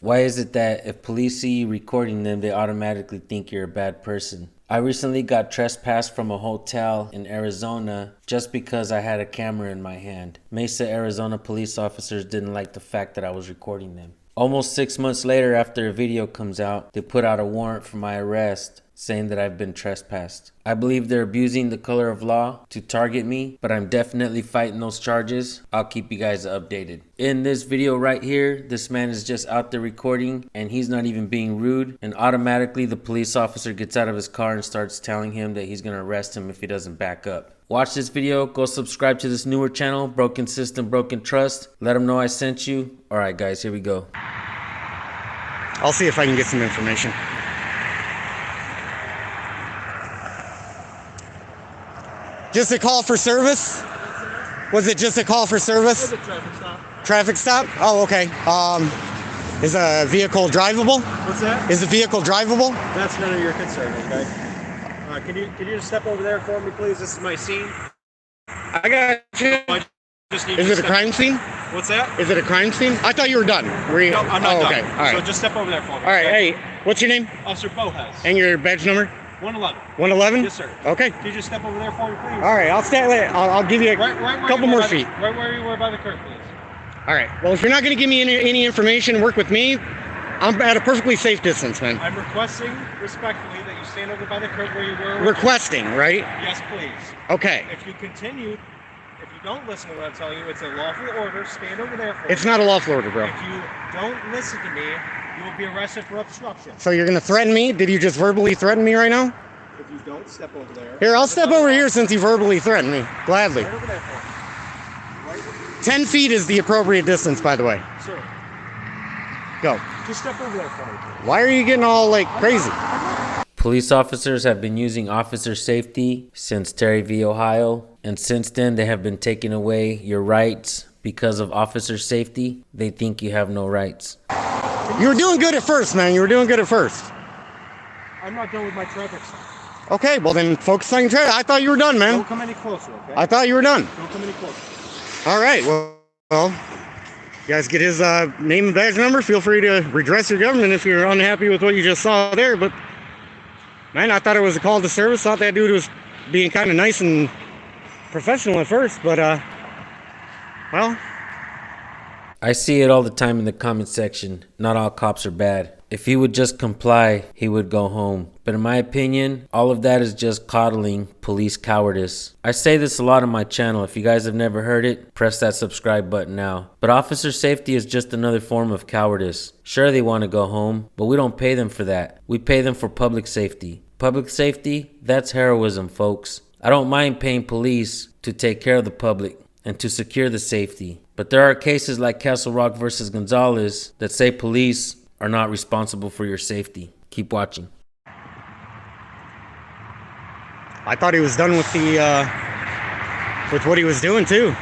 Why is it that if police see you recording them, they automatically think you're a bad person? I recently got trespassed from a hotel in Arizona just because I had a camera in my hand. Mesa, Arizona police officers didn't like the fact that I was recording them. Almost 6 months later, after a video comes out, they put out a warrant for my arrest, saying that I've been trespassed. I believe they're abusing the color of law to target me, but I'm definitely fighting those charges. I'll keep you guys updated. In this video right here, this man is just out there recording and he's not even being rude, and automatically the police officer gets out of his car and starts telling him that he's gonna arrest him if he doesn't back up. Watch this video, go subscribe to this newer channel, Broken System, Broken Trust. Let them know I sent you. Alright guys, here we go. I'll see if I can get some information. Just a call for service? Was it just a call for service? It was a traffic stop. Traffic stop? Oh, okay. Is a vehicle drivable? What's that? Is the vehicle drivable? That's none of your concern, okay? Can you just step over there for me, please? This is my scene. I got you. I just need Is you it to a step- crime scene? What's that? Is it a crime scene? I thought you were done. Were you? No, I'm not done. Okay. All right. So just step over there for me. All right. okay? Hey, what's your name? Officer Bojas. And your badge number? 111. 111? Yes, sir. Okay. Can you just step over there for me, please? All right. I'll stand there. I'll give you a Right where couple you were more by feet. Right where you were by the curb, please. All right. Well, if you're not going to give me any information, work with me. I'm at a perfectly safe distance, man. I'm requesting respectfully that you stand over by the curb where you were. Requesting, right? Yes, please. Okay. If you continue, if you don't listen to what I'm telling you, it's a lawful order. Stand over there for It's me. not a lawful order, bro. If you don't listen to me, you will be arrested for obstruction. So you're going to threaten me? Did you just verbally threaten me right now? If you don't step over there. Here, I'll step over here since you verbally threatened me. Gladly. Right over there for me. Right over 10 feet is the appropriate distance, by the way. Sir, Go. just step over there for me. Why are you getting all, like, crazy? Police officers have been using officer safety since Terry v. Ohio, and since then they have been taking away your rights because of officer safety. They think you have no rights. You were doing good at first, man. You were doing good at first. I'm not done with my traffic stop. Okay, well then focus on your traffic. I thought you were done, man. Don't come any closer, okay? I thought you were done. Don't come any closer. All right, well, you guys get his name and badge number. Feel free to redress your government if you're unhappy with what you just saw there. But, man, I thought it was a call to service. Thought that dude was being kind of nice and professional at first. But, well. I see it all the time in the comment section. Not all cops are bad. If he would just comply, he would go home. But in my opinion, all of that is just coddling police cowardice. I say this a lot on my channel. If you guys have never heard it, press that subscribe button now. But officer safety is just another form of cowardice. Sure, they want to go home, but we don't pay them for that. We pay them for public safety. Public safety, that's heroism, folks. I don't mind paying police to take care of the public and to secure the safety. But there are cases like Castle Rock versus Gonzalez that say police are not responsible for your safety. Keep watching. I thought he was done with the with what he was doing too.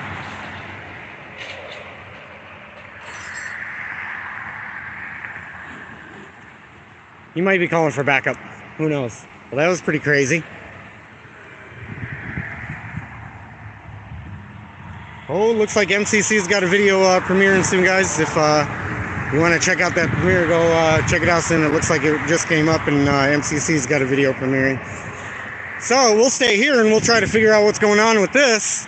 He might be calling for backup. Who knows? Well, that was pretty crazy. Oh, looks like MCC's got a video premiering soon, guys. If you want to check out that premiere, go check it out soon. It looks like it just came up and MCC's got a video premiering. So we'll stay here and we'll try to figure out what's going on with this.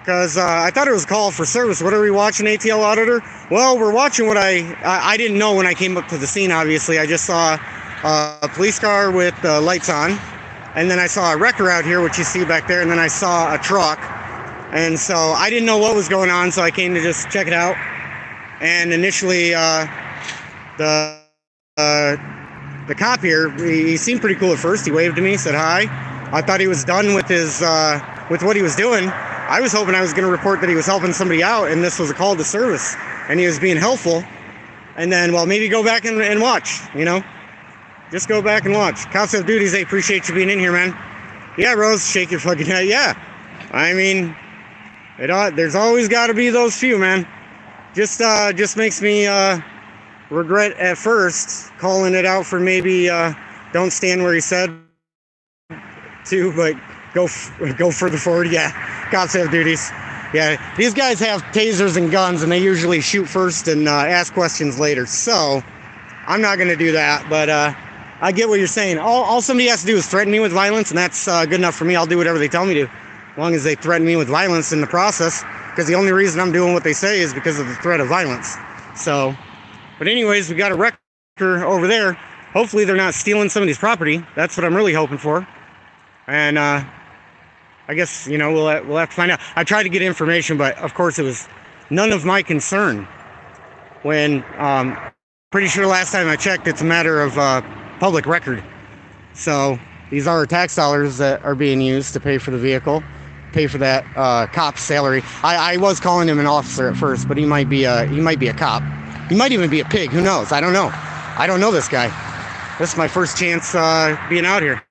Because I thought it was a call for service. What are we watching, ATL Auditor? Well, we're watching what I didn't know when I came up to the scene, obviously. I just saw a police car with lights on. And then I saw a wrecker out here, which you see back there. And then I saw a truck. And so I didn't know what was going on, so I came to just check it out. And initially, the cop here, he seemed pretty cool at first. He waved to me, said hi. I thought he was done with his with what he was doing. I was hoping I was going to report that he was helping somebody out, and this was a call to service, and he was being helpful. And then, well, maybe go back and watch, you know? Just go back and watch. Cops have duties. They appreciate you being in here, man. Yeah, Rose, shake your fucking head. Yeah. I mean, there's always got to be those few, man. Just makes me regret at first calling it out for maybe don't stand where he said to, but go further forward. Yeah, cops have duties. Yeah, these guys have tasers and guns, and they usually shoot first and ask questions later. So I'm not going to do that, but I get what you're saying. All somebody has to do is threaten me with violence, and that's good enough for me. I'll do whatever they tell me to, as long as they threaten me with violence in the process, because the only reason I'm doing what they say is because of the threat of violence. So, but anyways, we got a wrecker over there. Hopefully they're not stealing somebody's property. That's what I'm really hoping for. And I guess, you know, we'll have to find out. I tried to get information, but of course it was none of my concern. When pretty sure last time I checked, it's a matter of public record. So these are tax dollars that are being used to pay for the vehicle, pay for that cop's salary. I was calling him an officer at first, but he might be a cop. He might even be a pig. Who knows? I don't know. I don't know this guy. This is my first chance being out here.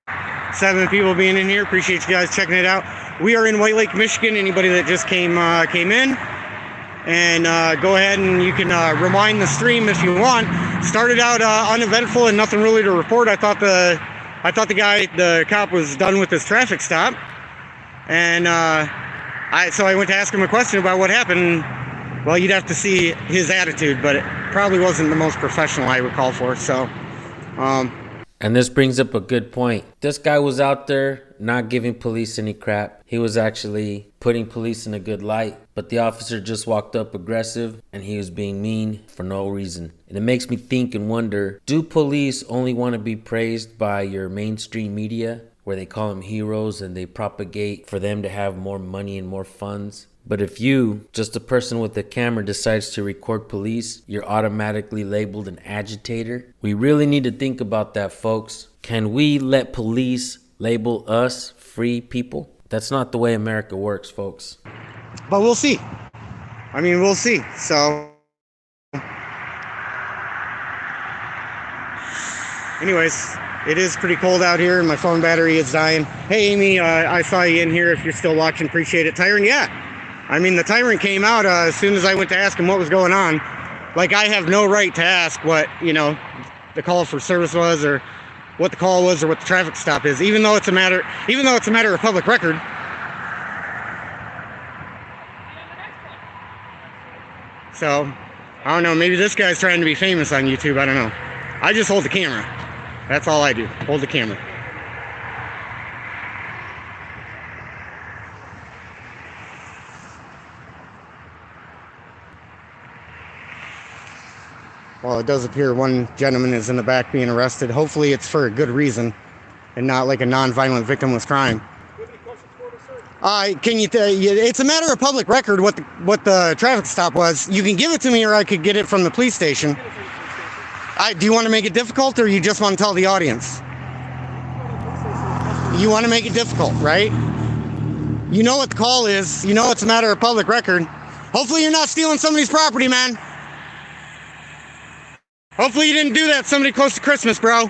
7 people being in here. Appreciate you guys checking it out. We are in White Lake, Michigan. Anybody that just came in, and go ahead and you can rewind the stream if you want. Started out uneventful and nothing really to report. I thought the cop was done with his traffic stop, and so I went to ask him a question about what happened. Well, you'd have to see his attitude, but it probably wasn't the most professional I would call for. So. And this brings up a good point. This guy was out there not giving police any crap. He was actually putting police in a good light. But the officer just walked up aggressive and he was being mean for no reason. And it makes me think and wonder, do police only want to be praised by your mainstream media, where they call them heroes and they propagate for them to have more money and more funds? But if you, just a person with a camera, decides to record police, you're automatically labeled an agitator. We really need to think about that, folks. Can we let police label us free people? That's not the way America works, folks. But we'll see. I mean, we'll see. So, anyways, it is pretty cold out here and my phone battery is dying. Hey, Amy, I saw you in here. If you're still watching, appreciate it. Tyrant, yeah. I mean, the tyrant came out as soon as I went to ask him what was going on. Like, I have no right to ask what, you know, the call for service was, or what the call was, or what the traffic stop is, even though it's a matter of public record. So, I don't know, maybe this guy's trying to be famous on YouTube, I don't know. I just hold the camera. That's all I do, hold the camera. Well, it does appear one gentleman is in the back being arrested. Hopefully it's for a good reason and not like a non-violent victimless crime. Can you? It's a matter of public record what the traffic stop was. You can give it to me, or I could get it from the police station. Do you want to make it difficult, or you just want to tell the audience? You want to make it difficult, right? You know what the call is. You know it's a matter of public record. Hopefully you're not stealing somebody's property, man. Hopefully you didn't do that somebody close to Christmas, bro.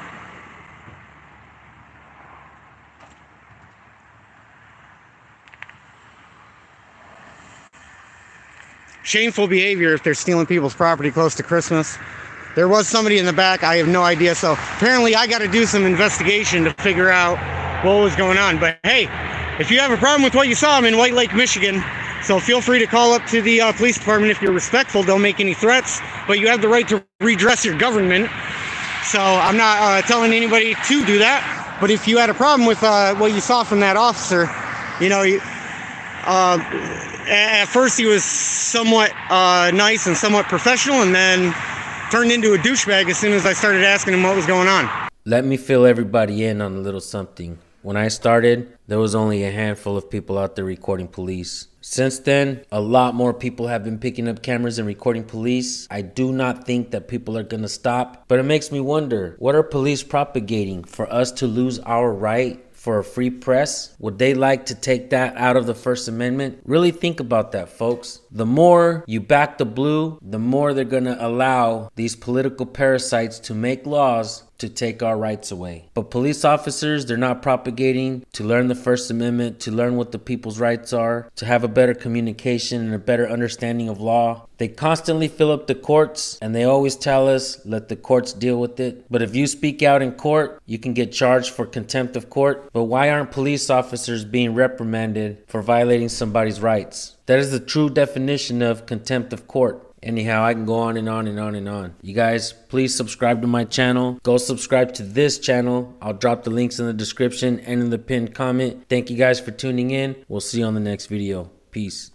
Shameful behavior if they're stealing people's property close to Christmas. There was somebody in the back. I have no idea. So apparently I got to do some investigation to figure out what was going on. But hey, if you have a problem with what you saw, I'm in White Lake, Michigan. So feel free to call up to the police department if you're respectful. Don't make any threats, but you have the right to redress your government. So I'm not telling anybody to do that. But if you had a problem with what you saw from that officer, you know, at first he was somewhat nice and somewhat professional, and then turned into a douchebag as soon as I started asking him what was going on. Let me fill everybody in on a little something. When I started, there was only a handful of people out there recording police. Since then, a lot more people have been picking up cameras and recording police. I do not think that people are gonna stop, but it makes me wonder, what are police propagating? For us to lose our right for a free press? Would they like to take that out of the First Amendment? Really think about that, folks. The more you back the blue, the more they're gonna allow these political parasites to make laws to take our rights away. But police officers, they're not propagating to learn the First Amendment, to learn what the people's rights are, to have a better communication and a better understanding of law. They constantly fill up the courts and they always tell us, let the courts deal with it. But if you speak out in court, you can get charged for contempt of court. But why aren't police officers being reprimanded for violating somebody's rights? That is the true definition of contempt of court. Anyhow, I can go on and on and on and on. You guys, please subscribe to my channel. Go subscribe to this channel. I'll drop the links in the description and in the pinned comment. Thank you guys for tuning in. We'll see you on the next video. Peace.